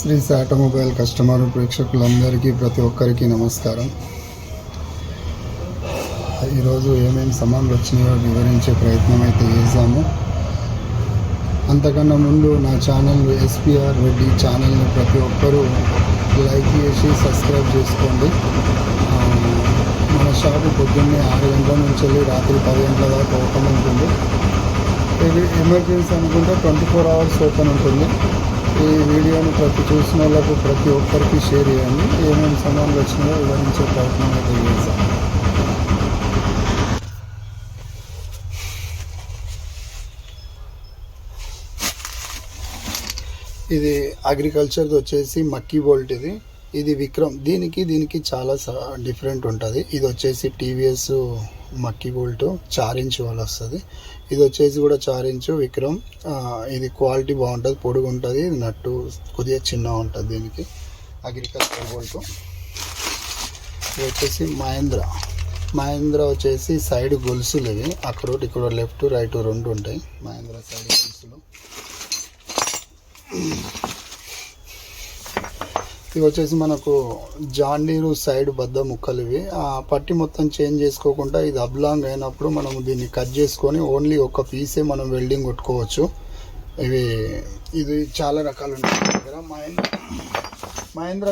శ్రీస్ automobile customer ప్రేక్షకులందరికీ ప్రతి ఒక్కరికి నమస్కారం. ఈరోజు ఏమేమి సామాన్లు వచ్చినాయో వివరించే ప్రయత్నం అయితే చేశాము. అంతకన్నా ముందు నా ఛానల్ ఎస్పీఆర్ రెడ్డి ఛానల్ని ప్రతి ఒక్కరూ లైక్ చేసి సబ్స్క్రైబ్ చేసుకోండి. మన షాపు పొద్దున్నే 6 గంటల నుంచి వెళ్ళి రాత్రి 10 గంటల దాకా ఓపెన్ ఉంటుంది. ఇది ఎమర్జెన్సీ అనుకుంటే 24 hours ఓపెన్ ఉంటుంది. ఈ వీడియోని చూసిన వాళ్ళకు ప్రతి ఒక్కరికి షేర్ చేయండి. ఏమేమి సామాన్లు వచ్చినాయో వివరించే ప్రయత్నం అయితే చేశాం. ఇది అగ్రికల్చర్ది వచ్చేసి మక్కీ బోల్ట్. ఇది విక్రమ్. దీనికి చాలా డిఫరెంట్ ఉంటుంది. ఇది వచ్చేసి టీవీఎస్ మక్కీ బోల్ట్ 4 ఇంచ్ వాళ్ళు వస్తుంది. ఇది వచ్చేసి కూడా 4 ఇంచ్ విక్రమ్. ఇది క్వాలిటీ బాగుంటుంది, పొడుగు ఉంటుంది, నట్టు కొద్దిగా చిన్నగా ఉంటుంది. దీనికి అగ్రికల్చర్ బోల్ట్. ఇది వచ్చేసి మహేంద్ర వచ్చేసి సైడ్ గొలుసులు. ఇవి అక్కడ ఇక్కడ లెఫ్ట్ రైట్ 2 ఉంటాయి. మహేంద్ర సైడ్ గొలుసులు. ఇవి వచ్చేసి మనకు జాండీరు సైడ్ బద్ద ముక్కలు. ఇవి ఆ పట్టి మొత్తం చేంజ్ చేసుకోకుండా ఇది అబ్లాంగ్ అయినప్పుడు మనం దీన్ని కట్ చేసుకొని ఓన్లీ ఒక పీసే మనం వెల్డింగ్ కొట్టుకోవచ్చు. ఇది చాలా రకాలు ఉన్నాయి మన దగ్గర. మహేంద్ర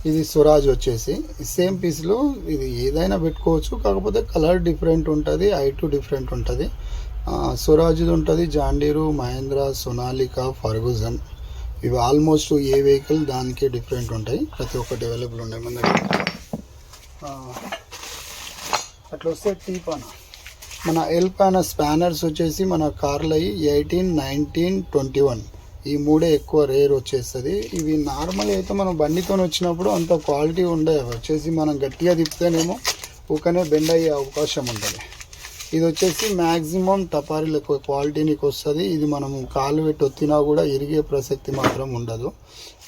ఇది స్వరాజ్ వచ్చేసి సేమ్ పీస్లో ఇది ఏదైనా పెట్టుకోవచ్చు, కాకపోతే కలర్ డిఫరెంట్ ఉంటుంది, హైట్ డిఫరెంట్ ఉంటుంది. స్వరాజ్ది ఉంటుంది, జాండీరు, మహేంద్ర, సోనాలికా, ఫర్గూసన్. ఇవి ఆల్మోస్ట్ ఏ వెహికల్ దానికే డిఫరెంట్ ఉంటాయి. ప్రతి ఒక్కటి అవైలబుల్ ఉన్నాయి మన దగ్గర. అట్లా వస్తే మన ఎల్ పానా స్పానర్స్ వచ్చేసి మన కార్లు 18, 19, 21 ఈ 3 ఎక్కువ రేర్ వచ్చేస్తుంది. ఇవి నార్మల్ అయితే మనం బండితో వచ్చినప్పుడు అంత క్వాలిటీ ఉండవు. వచ్చేసి మనం గట్టిగా తిప్పితేనేమో ఊకనే బెండ్ అయ్యే అవకాశం ఉంటుంది. ఇది వచ్చేసి మ్యాక్సిమం టపారీలు ఎక్కువ క్వాలిటీ నీకు వస్తుంది. ఇది మనము కాలు పెట్టి ఒత్తినా కూడా ఇరిగే ప్రసక్తి మాత్రం ఉండదు.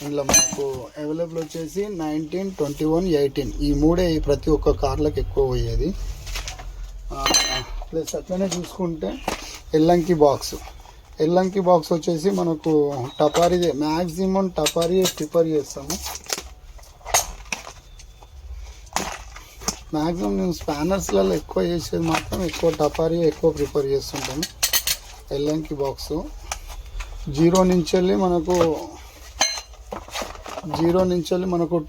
ఇందులో మనకు అవైలబుల్ వచ్చేసి 19, 21, 18 ఈ 3 ప్రతి ఒక్క కార్లకు ఎక్కువ పోయేది. ప్లస్ అట్లనే చూసుకుంటే ఎల్లంకి బాక్స్ వచ్చేసి మనకు టపారీదే మ్యాక్సిమం టపారీ ప్రిఫర్ చేస్తాము. మ్యాక్సిమం మేము స్పానర్స్లలో ఎక్కువ చేసేది మాత్రం ఎక్కువ టపారీ ఎక్కువ ప్రిఫర్ చేస్తుంటాము. ఎల్లంకి బాక్స్ 0 నుంచి వెళ్ళి మనకు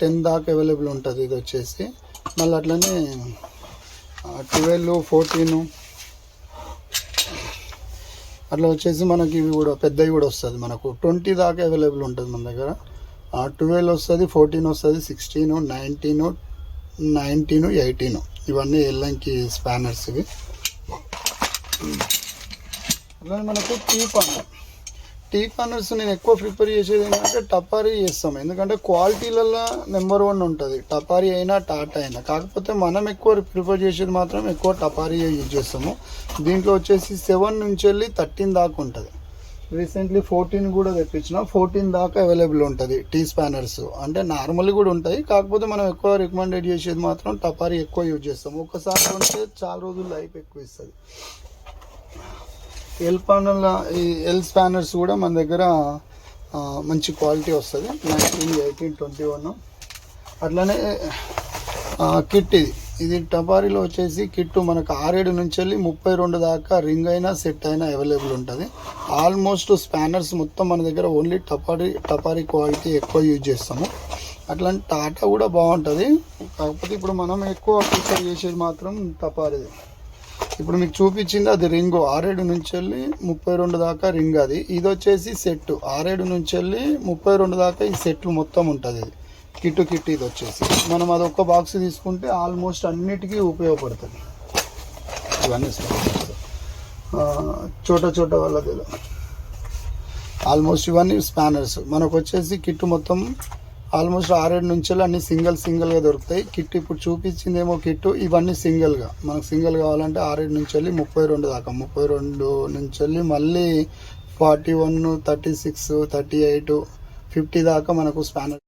10 దాకా అవైలబుల్ ఉంటుంది. ఇది వచ్చేసి మళ్ళీ అట్లనే 12, 14 అట్లా వచ్చేసి మనకి ఇవి కూడా పెద్దవి కూడా వస్తుంది. మనకు 20 దాకా అవైలబుల్ ఉంటుంది మన దగ్గర. 12 వస్తుంది, 14 వస్తుంది, 16, 19, 18 ఇవన్నీ ఎల్లంకి స్పానర్స్. ఇవి అలానే మనకు టీ పానర్స్ నేను ఎక్కువ ప్రిఫర్ చేసేది ఏంటంటే టపారీ చేస్తాం. ఎందుకంటే క్వాలిటీలలో నెంబర్ 1 ఉంటుంది, టపారీ అయినా టాటా అయినా. కాకపోతే మనం ఎక్కువ ప్రిఫర్ చేసేది మాత్రం ఎక్కువ టపారీ యూజ్ చేస్తాము. దీంట్లో వచ్చేసి 7 నుంచి వెళ్ళి 13 దాకా ఉంటుంది. రీసెంట్లీ 14 కూడా తెప్పించిన. 14 దాకా అవైలబుల్ ఉంటుంది టీ స్పానర్స్. అంటే నార్మల్ కూడా ఉంటాయి, కాకపోతే మనం ఎక్కువ రికమెండెడ్ చేసేది మాత్రం టపారీ ఎక్కువ యూజ్ చేస్తాం. ఒక్కసారి ఉంటే చాలా రోజులు లైఫ్ ఎక్కువ ఇస్తుంది. ఎల్ స్పానర్స్ కూడా మన దగ్గర మంచి క్వాలిటీ వస్తుంది. 19, 18, 21 అట్లనే కిట్. ఇది టపారీలో వచ్చేసి కిట్టు మనకు 6 నుంచి వెళ్ళి 32 దాకా రింగ్ అయినా సెట్ అయినా అవైలబుల్ ఉంటుంది. ఆల్మోస్ట్ స్పానర్స్ మొత్తం మన దగ్గర ఓన్లీ టపారీ క్వాలిటీ ఎక్కువ యూజ్ చేస్తాము. అట్లాంటి టాటా కూడా బాగుంటుంది, కాకపోతే ఇప్పుడు మనం ఎక్కువ ప్రిఫర్ చేసేది మాత్రం టపారీది. ఇప్పుడు మీకు చూపించింది అది రింగ్ 6 నుంచి వెళ్ళి 32 దాకా రింగ్. ఇది వచ్చేసి సెట్ 6 నుంచి వెళ్ళి 32 దాకా ఈ సెట్ మొత్తం ఉంటుంది. కిట్టు ఇది వచ్చేసి మనం అదొక్క బాక్స్ తీసుకుంటే ఆల్మోస్ట్ అన్నిటికీ ఉపయోగపడుతుంది. ఇవన్నీ చోట వాళ్ళది ఆల్మోస్ట్ ఇవన్నీ స్పానర్స్. మనకు వచ్చేసి కిట్టు మొత్తం ఆల్మోస్ట్ 6 నుంచి అన్ని సింగిల్గా దొరుకుతాయి. కిట్ ఇప్పుడు చూపించిందేమో కిట్టు, ఇవన్నీ మనకు సింగిల్ కావాలంటే 6 నుంచి వెళ్ళి 32 దాకా, 32 నుంచి వెళ్ళి మళ్ళీ 41, 36, 38, 50 దాకా మనకు స్పానర్